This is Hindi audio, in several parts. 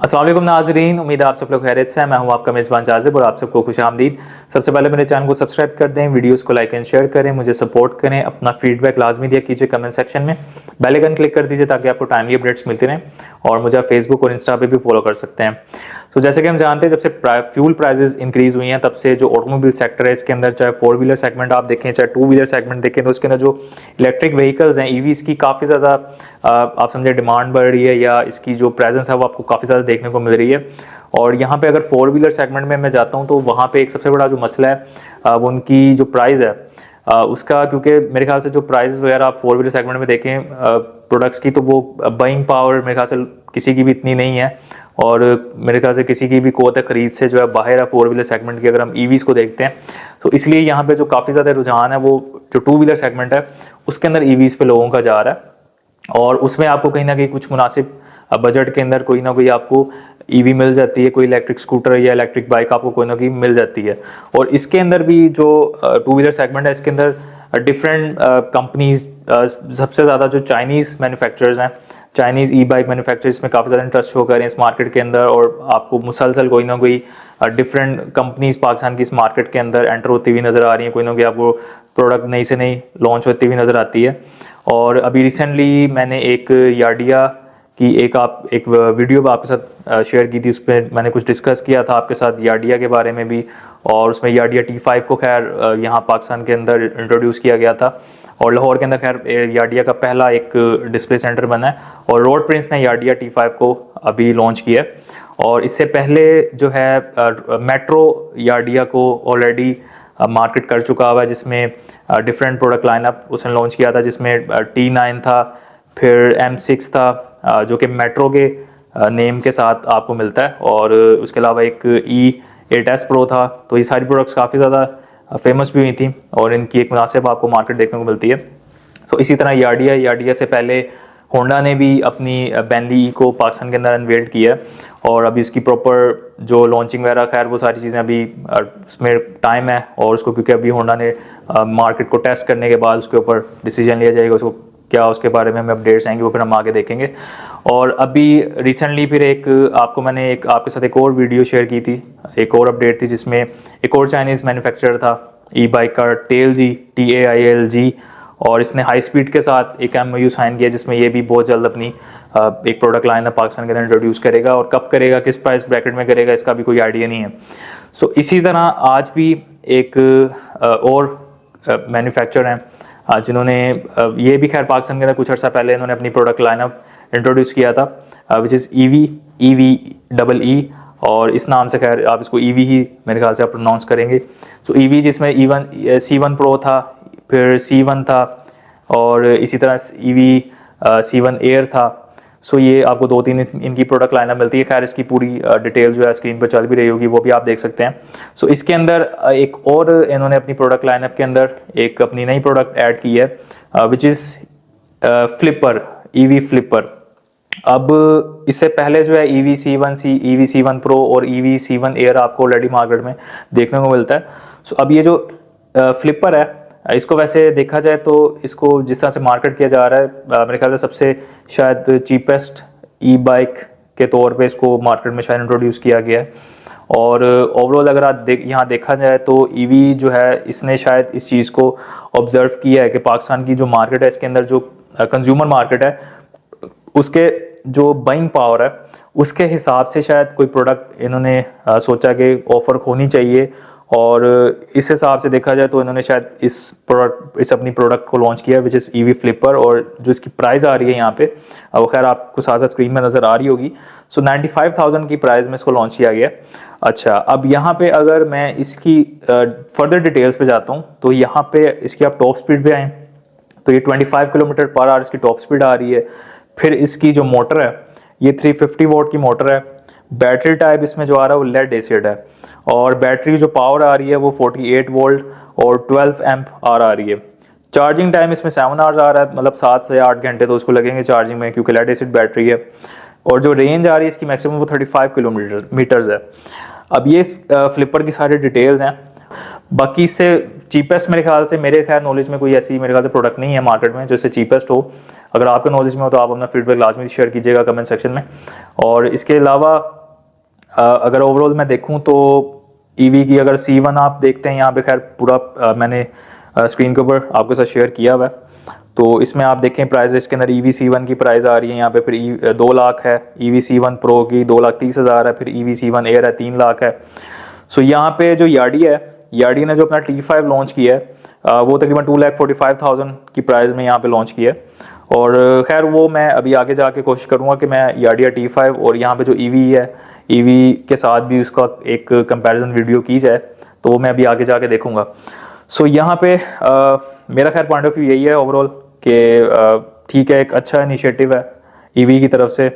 अस्सलाम वालेकुम नाज़रीन, उम्मीद है आप सब लोग खैरियत से हैं। मैं हूं आपका मेज़बान जाज़िब और आप सबको खुशामदीद। सबसे पहले मेरे चैनल को सब्सक्राइब कर दें, वीडियोस को लाइक एंड शेयर करें, मुझे सपोर्ट करें, अपना फीडबैक लाजमी दिया कीजिए कमेंट सेक्शन में। बेल आइकन क्लिक कर दीजिए ताकि आपको टाइमली अपडेट्स मिलती रहें और मुझे आप फेसबुक और इंस्टा पे भी फॉलो कर सकते हैं। तो जैसे कि हम जानते हैं, जब से फ्यूल प्राइजेस इंक्रीज़ हुई हैं तब से जो ऑटोमोबाइल सेक्टर है इसके अंदर, चाहे 4 व्हीलर सेगमेंट आप देखें चाहे 2 व्हीलर सेगमेंट देखें, तो उसके अंदर जो इलेक्ट्रिक व्हीकल्स हैं ईवीज़ की काफ़ी ज़्यादा आप समझे डिमांड बढ़ रही है या इसकी जो प्रेजेंस है वो आपको काफ़ी ज़्यादा देखने को मिल रही है। और यहाँ पे अगर 4 व्हीलर सेगमेंट में मैं जाता हूँ तो वहाँ पे एक सबसे बड़ा जो मसला है वो उनकी जो प्राइस है उसका, क्योंकि मेरे ख्याल से जो प्राइस वगैरह आप 4 व्हीलर सेगमेंट में देखें प्रोडक्ट्स की, तो वो बाइंग पावर मेरे ख्याल से किसी की भी इतनी नहीं है और मेरे ख्याल से किसी की भी क़ुव्वत ख़रीद से जो है बाहर है 4 व्हीलर सेगमेंट की, अगर हम ईवीज़ को देखते हैं। तो इसलिए यहाँ पे जो काफ़ी ज़्यादा रुझान है वो जो 2 व्हीलर सेगमेंट है उसके अंदर ईवीज़ पे लोगों का जा रहा है और उसमें आपको कहीं ना कहीं कुछ मुनासिब बजट के अंदर कोई ना कोई आपको ईवी मिल जाती है, कोई इलेक्ट्रिक स्कूटर या इलेक्ट्रिक बाइक आपको कोई ना कोई मिल जाती है। और इसके अंदर भी जो 2 व्हीलर सेगमेंट है इसके अंदर डिफरेंट कंपनीज, सबसे ज़्यादा जो चाइनीज़ मैन्युफैक्चरर्स हैं, चाइनीज़ ई बाइक मैन्युफैक्चरर्स में काफ़ी ज़्यादा इंटरेस्ट शो कर रहे हैं इस मार्केट के अंदर और आपको मुसलसल कोई ना कोई डिफरेंट कंपनीज पाकिस्तान की इस मार्केट के अंदर एंटर होती हुई नज़र आ रही हैं, कोई ना कोई आपको प्रोडक्ट नई से नई लॉन्च होती हुई नज़र आती है। और अभी रिसेंटली मैंने एक यार्डिया की एक वीडियो आपके साथ शेयर की थी, उस पर मैंने कुछ डिस्कस किया था आपके साथ यार्डिया के बारे में भी, और उसमें यार्डिया T5 को खैर यहाँ पाकिस्तान के अंदर इंट्रोड्यूस किया गया था और लाहौर के अंदर खैर यार्डिया का पहला एक डिस्प्ले सेंटर बना है और रोड प्रिंस ने यार्डिया T5 को अभी लॉन्च किया है। और इससे पहले जो है मेट्रो यार्डिया को ऑलरेडी मार्केट कर चुका हुआ है, जिसमें डिफरेंट प्रोडक्ट लाइनअप उसने लॉन्च किया था, जिसमें T9 था, फिर M6 था जो कि मेट्रो के नेम के साथ आपको मिलता है, और उसके अलावा एक E8S Pro था। तो ये सारी प्रोडक्ट्स काफ़ी ज़्यादा फेमस भी हुई थी और इनकी एक मुनासिब आपको मार्केट देखने को मिलती है। तो इसी तरह यार्डिया से पहले होंडा ने भी अपनी बेनली को पाकिस्तान के अंदर अनवेल्ड किया है और अभी उसकी प्रॉपर जो लॉन्चिंग वगैरह, खैर वो सारी चीज़ें अभी उसमें टाइम है और उसको, क्योंकि अभी होंडा ने मार्केट को टेस्ट करने के बाद उसके ऊपर डिसीजन लिया जाएगा, उसको क्या उसके बारे में हमें अपडेट्स आएंगे वो फिर हम आगे देखेंगे। और अभी रिसेंटली फिर मैंने आपके साथ एक और वीडियो शेयर की थी, एक और अपडेट थी जिसमें एक और चाइनीज़ मैन्युफैक्चरर था ई बाइक का TAILG, और इसने हाई स्पीड के साथ एक MOU साइन किया जिसमें ये भी बहुत जल्द अपनी एक प्रोडक्ट लाइन पाकिस्तान के अंदर इंट्रोड्यूस करेगा और कब करेगा, किस प्राइस ब्रैकेट में करेगा, इसका भी कोई आइडिया नहीं है। सो इसी तरह आज भी एक और मैन्युफैक्चरर हैं जिन्होंने ये भी खैर पाकिस्तान के अंदर कुछ अर्सा पहले इन्होंने अपनी प्रोडक्ट लाइनअप इंट्रोड्यूस किया था, विच इज़ EV, और इस नाम से खैर आप इसको EV ही मेरे ख्याल से आप प्रोनाउंस करेंगे। तो EV जिसमें C1 Pro था, फिर C1 था और इसी तरह EV C1 Air था। सो ये आपको 2-3 इनकी प्रोडक्ट लाइनअप मिलती है। खैर इसकी पूरी डिटेल जो है स्क्रीन पर चल भी रही होगी, वो भी आप देख सकते हैं। सो इसके अंदर एक और इन्होंने अपनी प्रोडक्ट लाइनअप के अंदर एक अपनी नई प्रोडक्ट ऐड की है which is flipper, EV flipper. अब इससे पहले जो है EV C1 Pro और EV C1 Air आपको ऑलरेडी मार्केट में देखने को मिलता है। सो अब ये जो फ्लिपर है, इसको वैसे देखा जाए तो इसको जिस तरह से मार्केट किया जा रहा है, मेरे ख्याल से सबसे शायद चीपेस्ट ई बाइक के तौर पे इसको मार्केट में शायद इंट्रोड्यूस किया गया है। और ओवरऑल अगर आप यहाँ देखा जाए तो EV जो है इसने शायद इस चीज़ को ऑब्जर्व किया है कि पाकिस्तान की जो मार्केट है इसके अंदर जो कंज्यूमर मार्केट है उसके जो बाइंग पावर है उसके हिसाब से शायद कोई प्रोडक्ट इन्होंने सोचा कि ऑफ़र होनी चाहिए, और इस हिसाब से देखा जाए तो इन्होंने शायद इस अपनी प्रोडक्ट को लॉन्च किया विच इज़ EV फ्लिपर। और जो इसकी प्राइस आ रही है यहाँ पे वो खैर आपको साथ साथ स्क्रीन में नज़र आ रही होगी। सो 95,000 की प्राइस में इसको लॉन्च किया गया। अच्छा, अब यहाँ पे अगर मैं इसकी फर्दर डिटेल्स पे जाता हूँ तो यहाँ पे इसकी आप टॉप स्पीड पे आएँ तो ये 25 km/h इसकी टॉप स्पीड आ रही है। फिर इसकी जो मोटर है ये 350 वोट की मोटर है। बैटरी टाइप इसमें जो आ रहा है वो लेड एसिड है और बैटरी जो पावर आ रही है वो 48 वोल्ट और 12 एम्प आ रही है। चार्जिंग टाइम इसमें 7 आवर्स आ रहा है, मतलब 7 से 8 घंटे तो उसको लगेंगे चार्जिंग में क्योंकि लेड एसिड बैटरी है। और जो रेंज आ रही है इसकी मैक्सिमम वो 35 किलोमीटर्स है। अब ये फ्लिपर की सारी डिटेल्स हैं। बाकी इससे चीपेस्ट मेरे ख्याल से, मेरे खैर नॉलेज में कोई ऐसी मेरे ख्याल से प्रोडक्ट नहीं है मार्केट में जो इससे चीपेस्ट हो। अगर आपके नॉलेज में हो तो आप अपना फीडबैक लाजमी शेयर कीजिएगा कमेंट सेक्शन में। और इसके अलावा अगर ओवरऑल मैं देखूं तो ईवी की अगर C1 आप देखते हैं यहाँ पे, खैर पूरा मैंने स्क्रीन के ऊपर आपके साथ शेयर किया हुआ है। तो इसमें आप देखें प्राइस, इसके अंदर EV C1 की प्राइस आ रही है यहाँ पे, फिर 2 लाख है। EV C1 Pro की 2,30,000 है, फिर EV C1 Air है 3 लाख है। सो यहाँ पे जो यार्डी है, यार्डी ने जो अपना T5 लॉन्च किया है वो तकरीबन 2,45,000 की प्राइस में यहाँ पे लॉन्च किया है। और खैर वो मैं अभी आगे जाके कोशिश करूँगा कि मैं यार्डिया T5 और यहाँ पे जो EV है, EV के साथ भी उसका एक कंपैरिजन वीडियो की जाए, तो वो मैं अभी आगे जाके देखूँगा। सो यहाँ पे मेरा खैर पॉइंट ऑफ व्यू यही है ओवरऑल कि ठीक है, एक अच्छा इनिशिएटिव है EV की तरफ से,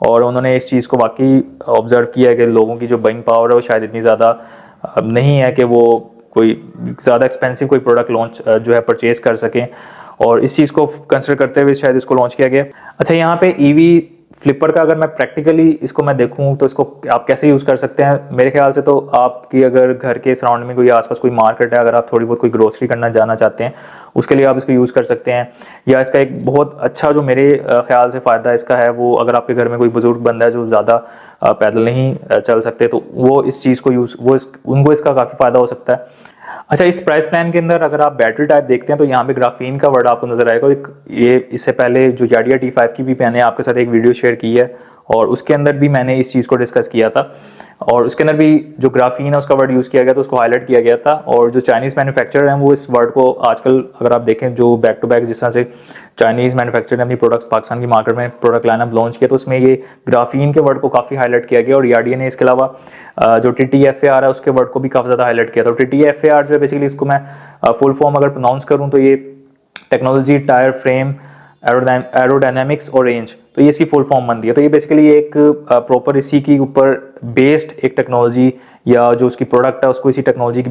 और उन्होंने इस चीज़ को वाकई ऑब्जर्व किया है कि लोगों की जो बाइंग पावर है वो शायद इतनी ज़्यादा नहीं है कि वो कोई ज़्यादा एक्सपेंसिव कोई प्रोडक्ट लॉन्च जो है परचेज कर सकें, और इस चीज़ को कंसिडर करते हुए शायद इसको लॉन्च किया गया। अच्छा, यहाँ पे EV फ्लिपर का अगर मैं प्रैक्टिकली इसको मैं देखूँ तो इसको आप कैसे यूज़ कर सकते हैं, मेरे ख्याल से तो आपकी अगर घर के सराउंड में कोई आसपास कोई मार्केट है, अगर आप थोड़ी बहुत कोई ग्रोसरी करना जाना चाहते हैं, उसके लिए आप इसको यूज़ कर सकते हैं। या इसका एक बहुत अच्छा जो मेरे ख्याल से फ़ायदा इसका है, वो अगर आपके घर में कोई बुज़ुर्ग बंदा है जो ज़्यादा पैदल नहीं चल सकते, तो वो इस चीज़ को उनको इसका काफ़ी फ़ायदा हो सकता है। अच्छा, इस प्राइस प्लान के अंदर अगर आप बैटरी टाइप देखते हैं तो यहाँ पे ग्राफीन का वर्ड आपको नजर आएगा। ये इससे पहले जो यार्डिया T5 की भी मैंने आपके साथ एक वीडियो शेयर की है, और उसके अंदर भी मैंने इस चीज़ को डिस्कस किया था, और उसके अंदर भी जो ग्राफीन है उसका वर्ड यूज़ किया गया था, उसको हाईलाइट किया गया था। और जो चाइनीज़ मैन्युफैक्चरर हैं वो इस वर्ड को आजकल अगर आप देखें, जो बैक टू बैक जिस तरह से चाइनीज़ मैन्युफैक्चरर ने अपनी प्रोडक्ट्स पाकिस्तान की मार्केट में प्रोडक्ट लाइनअप लॉन्च किया, तो उसमें ये ग्राफीन के वर्ड को काफ़ी हाईलाइट किया गया। और यार्डिया ने इसके अलावा जो TTFAR है उसके वर्ड को भी काफ़ी ज़्यादा हाईलाइट किया था। TTFAR जो है बेसिकली, इसको मैं फुल फॉर्म अगर प्रोनाउंस करूँ तो ये टेक्नोलॉजी, टायर, फ्रेम, एरोडायनेमिक्स और रेंज, तो ये इसकी फुल फॉर्म बनती है। तो ये बेसिकली एक प्रॉपर इसी की ऊपर बेस्ड एक टेक्नोलॉजी, या जो उसकी प्रोडक्ट है उसको इसी टेक्नोलॉजी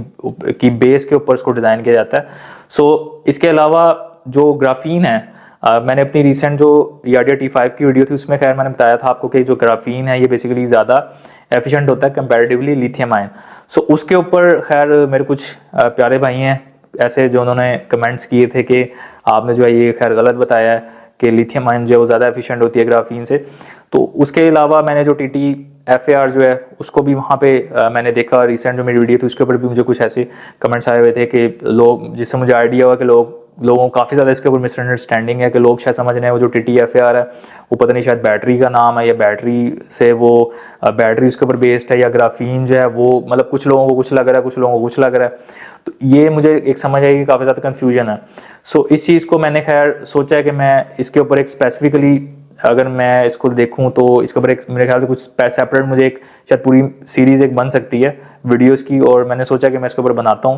की बेस के ऊपर उसको डिज़ाइन किया जाता है। सो इसके अलावा जो ग्राफीन है, मैंने अपनी रिसेंट जो यार्डिया T5 की वीडियो थी उसमें खैर मैंने बताया था आपको कि जो ग्राफीन है ये बेसिकली ज़्यादा एफिशिएंट होता है कंपैरेटिवली लिथियम आयन। सो उसके ऊपर खैर मेरे कुछ प्यारे भाई हैं ऐसे जो उन्होंने कमेंट्स किए थे कि आपने जो है ये खैर गलत बताया है कि लिथियम आयन जो है वो ज़्यादा एफिशिएंट होती है ग्राफीन से। तो उसके अलावा मैंने जो TTFAR जो है उसको भी वहाँ पे मैंने देखा, रिसेंट जो मेरी वीडियो थी उसके ऊपर भी मुझे कुछ ऐसे कमेंट्स आए हुए थे कि लोग, जिससे मुझे आइडिया हुआ कि लोगों को काफ़ी ज़्यादा इसके ऊपर मिसअंडरस्टैंडिंग है कि लोग शायद समझ रहे हैं वो जो TTFAR है वो पता नहीं शायद बैटरी का नाम है, या बैटरी से वो बैटरी उसके ऊपर बेस्ड है, या ग्राफीन जो है वो, मतलब कुछ लोगों को कुछ लग रहा है, कुछ लोगों को कुछ लग रहा है। तो ये मुझे एक समझ आई कि काफ़ी ज़्यादा कन्फ्यूजन है। सो इस चीज़ को मैंने खैर सोचा है कि मैं इसके ऊपर एक स्पेसिफिकली अगर मैं इसको देखूं तो इसके ऊपर एक मेरे ख्याल से कुछ सेपरेट मुझे एक शायद पूरी सीरीज़ एक बन सकती है वीडियोस की, और मैंने सोचा कि मैं इसके ऊपर बनाता हूं।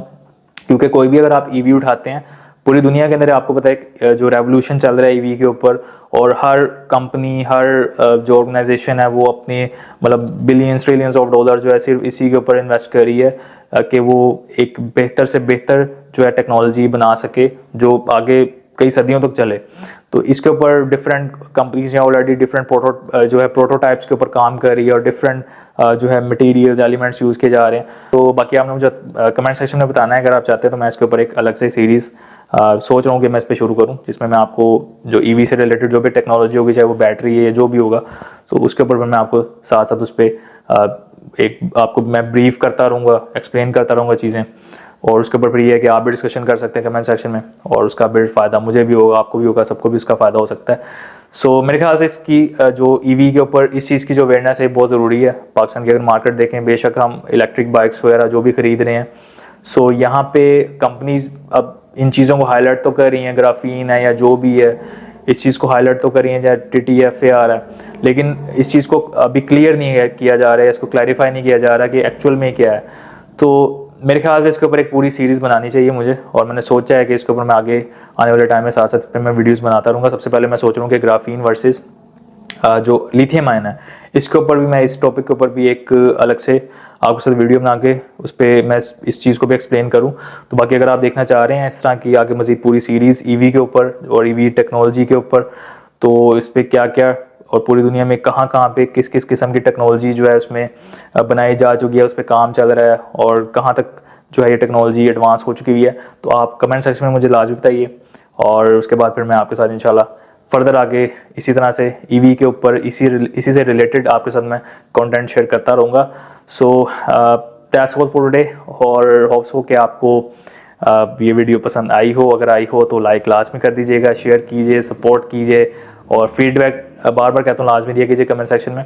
क्योंकि कोई भी अगर आप EV उठाते हैं पूरी दुनिया के अंदर, आपको पता है जो रेवोल्यूशन चल रहा है EV के ऊपर, और हर कंपनी, हर जो ऑर्गेनाइजेशन है वो अपने मतलब बिलियंस ट्रिलियंस ऑफ डॉलर जो है सिर्फ इसी के ऊपर इन्वेस्ट कर रही है कि वो एक बेहतर से बेहतर जो है टेक्नोलॉजी बना सके जो आगे कई सदियों तक चले। तो इसके ऊपर डिफरेंट कंपनीज हैं ऑलरेडी डिफरेंट प्रोटोटाइप्स के ऊपर काम कर रही है, और डिफरेंट जो है मटेरियल्स, एलिमेंट्स यूज़ किए जा रहे हैं। तो बाकी आपने मुझे कमेंट सेक्शन में बताना है अगर आप चाहते हैं, तो मैं इसके ऊपर एक अलग से सीरीज़ सोच रहा हूँ कि मैं इस पर शुरू करूँ, जिसमें मैं आपको जो EV से रिलेटेड जो भी टेक्नोलॉजी होगी, चाहे वो बैटरी है या जो भी होगा, तो उसके ऊपर मैं आपको साथ साथ उस पर एक आपको मैं ब्रीफ करता रहूँगा, एक्सप्लेन करता रहूँगा चीज़ें। और उसके ऊपर फिर ये है कि आप भी डिस्कशन कर सकते हैं कमेंट सेक्शन में, और उसका भी फ़ायदा मुझे भी होगा, आपको भी होगा, सबको भी उसका फ़ायदा हो सकता है। सो मेरे ख्याल से इसकी जो EV के ऊपर इस चीज़ की जो अवेयरनेस है बहुत ज़रूरी है। पाकिस्तान की अगर मार्केट देखें, बेशक हम इलेक्ट्रिक बाइक्स वगैरह जो भी ख़रीद रहे हैं, सो यहाँ पे कंपनीज अब इन चीज़ों को हाईलाइट तो कर रही हैं, ग्राफीन है या जो भी है, इस चीज़ को हाईलाइट तो कर रही हैं, चाहे TTFAR है, लेकिन इस चीज़ को अभी क्लियर नहीं किया जा रहा है, इसको क्लैरिफाई नहीं किया जा रहा कि एक्चुअल में क्या है। तो मेरे ख्याल से इसके ऊपर एक पूरी सीरीज़ बनानी चाहिए मुझे, और मैंने सोचा है कि इसके ऊपर मैं आगे आने वाले टाइम में साथ साथ इस पर मैं वीडियोज़ बनाता रहूँगा। सबसे पहले मैं सोच रहा हूँ कि ग्राफीन वर्सेस जो लिथियम आयन है, इसके ऊपर भी मैं इस टॉपिक के ऊपर भी एक अलग से आपके साथ वीडियो बना के उस पर मैं इस चीज़ को भी एक्सप्लेन करूं। तो बाकी अगर आप देखना चाह रहे हैं इस तरह की आगे मज़ीद पूरी सीरीज़ EV के ऊपर और EV टेक्नोलॉजी के ऊपर, तो इस पर क्या क्या और पूरी दुनिया में कहाँ कहाँ पे किस किस किस्म की टेक्नोलॉजी जो है उसमें बनाई जा चुकी है, उस पर काम चल रहा है, और कहाँ तक जो है ये टेक्नोलॉजी एडवांस हो चुकी हुई है। तो आप कमेंट सेक्शन में मुझे लाजमी बताइए, और उसके बाद फिर मैं आपके साथ इंशाल्लाह फर्दर आगे इसी तरह से ईवी के ऊपर इसी से रिलेटेड आपके साथ मैं कंटेंट शेयर करता रहूँगा। सो दैट्स ऑल फॉर टुडे, और होप्स हो कि आपको ये वीडियो पसंद आई हो। अगर आई हो तो लाइक लाजमी कर दीजिएगा, शेयर कीजिए, सपोर्ट कीजिए, और फीडबैक बार बार कहता हूँ लाजमी दिया कीजिए कमेंट सेक्शन में।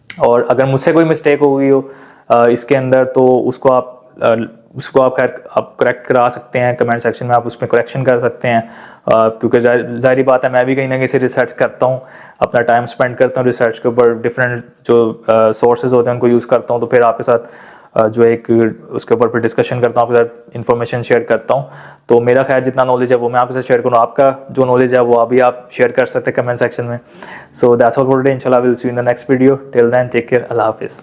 और अगर मुझसे कोई मिस्टेक हो गई हो इसके अंदर, तो उसको आप खैर आप करेक्ट करा सकते हैं कमेंट सेक्शन में, आप उसमें करेक्शन कर सकते हैं, क्योंकि जाहिर बात है मैं भी कहीं ना कहीं से रिसर्च करता हूँ, अपना टाइम स्पेंड करता हूँ रिसर्च के ऊपर, डिफरेंट जो सोर्सेज होते हैं उनको यूज़ करता हूँ, तो फिर आपके साथ जो एक उसके ऊपर फिर डिस्कशन करता हूँ, आपके साथ इन्फॉर्मेशन शेयर करता हूँ। तो मेरा खैर जितना नॉलेज है वो मैं आपके साथ शेयर करूँ, आपका जो नॉलेज है वो अभी आप शेयर कर सकते हैं कमेंट सेक्शन में। So that's all for today, इंशाल्लाह will see you in the next video. Till then take care, अल्लाह हाफिज़।